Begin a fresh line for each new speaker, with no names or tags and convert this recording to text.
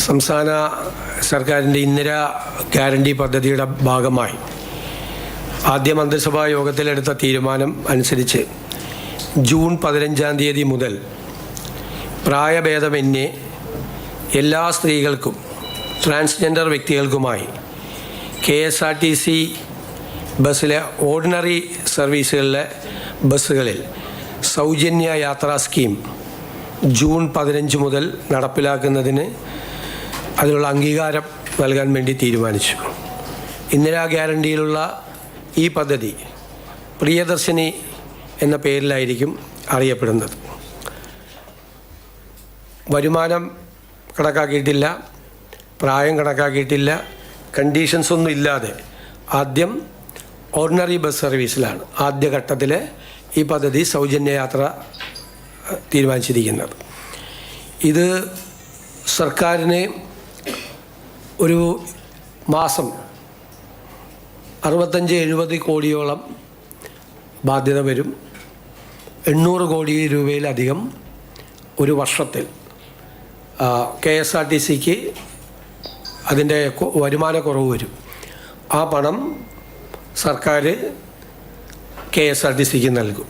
സംസ്ഥാന സർക്കാരിൻ്റെ ഇന്ദിര ഗ്യാരണ്ടി പദ്ധതിയുടെ ഭാഗമായി ആദ്യ മന്ത്രിസഭാ യോഗത്തിലെടുത്ത തീരുമാനം അനുസരിച്ച് ജൂൺ 15-ാം തീയതി മുതൽ പ്രായഭേദമന്യേ എല്ലാ സ്ത്രീകൾക്കും ട്രാൻസ്ജെൻഡർ വ്യക്തികൾക്കുമായി KSRTC ബസ്സിലെ ഓർഡിനറി സർവീസുകളിലെ ബസ്സുകളിൽ സൗജന്യ യാത്രാ സ്കീം ജൂൺ 15 മുതൽ നടപ്പിലാക്കുന്നതിന് അതിനുള്ള അംഗീകാരം നൽകാൻ വേണ്ടി തീരുമാനിച്ചു. ഇന്ദിരാ ഗ്യാരണ്ടിയിലുള്ള ഈ പദ്ധതി പ്രിയദർശിനി എന്ന പേരിലായിരിക്കും അറിയപ്പെടുന്നത്. വരുമാനം കണക്കാക്കിയിട്ടില്ല, പ്രായം കണക്കാക്കിയിട്ടില്ല, കണ്ടീഷൻസ് ഒന്നും ഇല്ലാതെ ആദ്യം ഓർഡിനറി ബസ് സർവീസിലാണ് ആദ്യഘട്ടത്തിൽ ഈ പദ്ധതി സൗജന്യ യാത്ര തീരുമാനിച്ചിരിക്കുന്നത്. ഇത് സർക്കാരിന് ഒരു മാസം 65-70 കോടിയോളം ബാധ്യത വരും. 800 കോടി രൂപയിലധികം ഒരു വർഷത്തിൽ KSRTCക്ക് അതിൻ്റെ വരുമാനക്കുറവ് വരും. ആ പണം സർക്കാർ KSRTCക്ക് നൽകും.